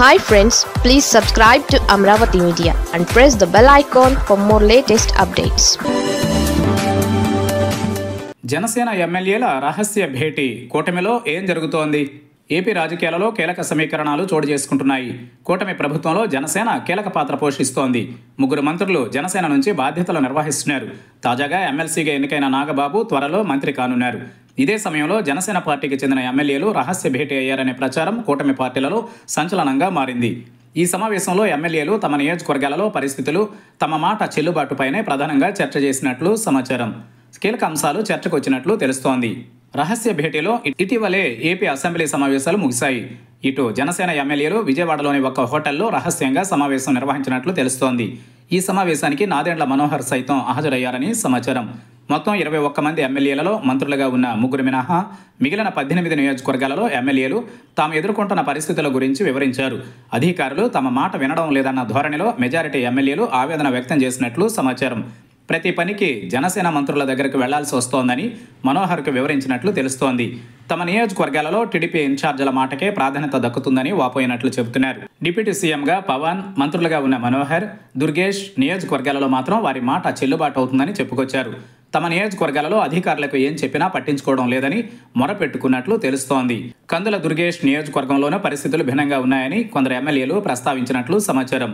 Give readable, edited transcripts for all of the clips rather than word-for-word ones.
Hi friends, please subscribe to Amravati Media and press the bell icon for more latest updates. Janasena ఎమ్మెల్యేల రహస్య భేటీ కూటమిలో ఏం జరుగుతోంది? AP రాజకీయాలలో కీలక సమీకరణాలు చోటు చేసుకుంటున్నాయి. కూటమి ప్రభుత్వంలో జనసేన కీలక పాత్ర పోషిస్తోంది. 3 మంత్రులు జనసేన నుంచి బాధ్యతలు నిర్వహిస్తున్నారు. తాజాగా ఎమ్మెల్సీగా ఎన్నికైన నాగబాబు త్వరలో మంత్రి కానున్నారు. ఇదే సమయంలో జనసేన పార్టీకి చెందిన ఎమ్మెల్యేలు రహస్య భేటీ అయ్యారనే ప్రచారం కూటమి పార్టీలలో సంచలనంగా మారింది. ఈ సమావేశంలో ఎమ్మెల్యేలు తమ నియోజకవర్గాలలో పరిస్థితులు, తమ మాట చెల్లుబాటుపైనే ప్రధానంగా చర్చ చేసినట్లు సమాచారం. కీలక అంశాలు చర్చకు వచ్చినట్లు తెలుస్తోంది. రహస్య భేటీలో ఇటీవలే ఏపీ అసెంబ్లీ సమావేశాలు ముగిశాయి. ఇటు జనసేన ఎమ్మెల్యేలు విజయవాడలోని ఒక హోటల్లో రహస్యంగా సమావేశం నిర్వహించినట్లు తెలుస్తోంది. ఈ సమావేశానికి నాదెండ్ల మనోహర్ సైతం హాజరయ్యారని సమాచారం. మొత్తం 21 మంది ఎమ్మెల్యేలలో మంత్రులుగా ఉన్న 3 మినహా మిగిలిన 18 నియోజకవర్గాలలో ఎమ్మెల్యేలు తాము ఎదుర్కొంటున్న పరిస్థితుల గురించి వివరించారు. అధికారులు తమ మాట వినడం లేదన్న ధోరణిలో మెజారిటీ ఎమ్మెల్యేలు ఆవేదన వ్యక్తం చేసినట్లు సమాచారం. ప్రతి పనికి జనసేన మంత్రుల దగ్గరకు వెళ్లాల్సి వస్తోందని మనోహర్కు వివరించినట్లు తెలుస్తోంది. తమ నియోజకవర్గాలలో టీడీపీ ఇన్ఛార్జీల మాటకే ప్రాధాన్యత దక్కుతుందని వాపోయినట్లు చెబుతున్నారు. డిప్యూటీ సీఎంగా పవన్, మంత్రులుగా ఉన్న మనోహర్, దుర్గేష్ నియోజకవర్గాలలో మాత్రం వారి మాట చెల్లుబాటు అవుతుందని చెప్పుకొచ్చారు. తమ నియోజకవర్గాలలో అధికారులకు ఏం చెప్పినా పట్టించుకోవడం లేదని మొరపెట్టుకున్నట్లు తెలుస్తోంది. కందుల దుర్గేష్ నియోజకవర్గంలోనూ పరిస్థితులు భిన్నంగా ఉన్నాయని కొందరు ఎమ్మెల్యేలు ప్రస్తావించినట్లు సమాచారం.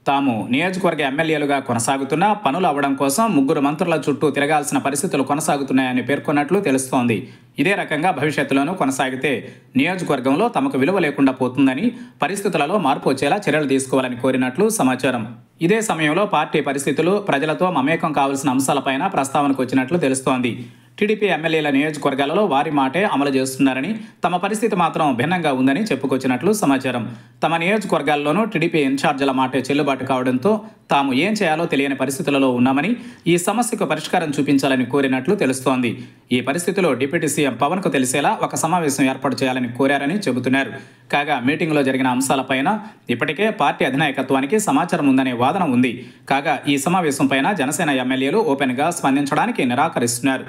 తాము నియోజకవర్గ ఎమ్మెల్యేలుగా కొనసాగుతున్న పనులు అవ్వడం కోసం 3 మంత్రుల చుట్టూ తిరగాల్సిన పరిస్థితులు కొనసాగుతున్నాయని పేర్కొన్నట్లు తెలుస్తోంది. ఇదే రకంగా భవిష్యత్తులోనూ కొనసాగితే నియోజకవర్గంలో తమకు విలువ లేకుండా పోతుందని, పరిస్థితులలో మార్పు వచ్చేలా చర్యలు తీసుకోవాలని కోరినట్లు సమాచారం. ఇదే సమయంలో పార్టీ పరిస్థితులు, ప్రజలతో మమేకం కావాల్సిన అంశాలపైన ప్రస్తావనకు వచ్చినట్లు తెలుస్తోంది. టీడీపీ ఎమ్మెల్యేల నియోజకవర్గాలలో వారి మాటే అమలు చేస్తున్నారని, తమ పరిస్థితి మాత్రం భిన్నంగా ఉందని చెప్పుకొచ్చినట్లు సమాచారం. తమ నియోజకవర్గాల్లోనూ టీడీపీ ఇన్ఛార్జీల మాటే చెల్లుబాటు కావడంతో తాము ఏం చేయాలో తెలియని పరిస్థితులలో ఉన్నామని, ఈ సమస్యకు పరిష్కారం చూపించాలని కోరినట్లు తెలుస్తోంది. ఈ పరిస్థితిలో డిప్యూటీ సీఎం పవన్కు తెలిసేలా ఒక సమావేశం ఏర్పాటు చేయాలని కోరారని చెబుతున్నారు. కాగా మీటింగ్లో జరిగిన అంశాలపైన ఇప్పటికే పార్టీ అధినాయకత్వానికి సమాచారం ఉందనే వాదన ఉంది. కాగా ఈ సమావేశంపైన జనసేన ఎమ్మెల్యేలు ఓపెన్గా స్పందించడానికి నిరాకరిస్తున్నారు.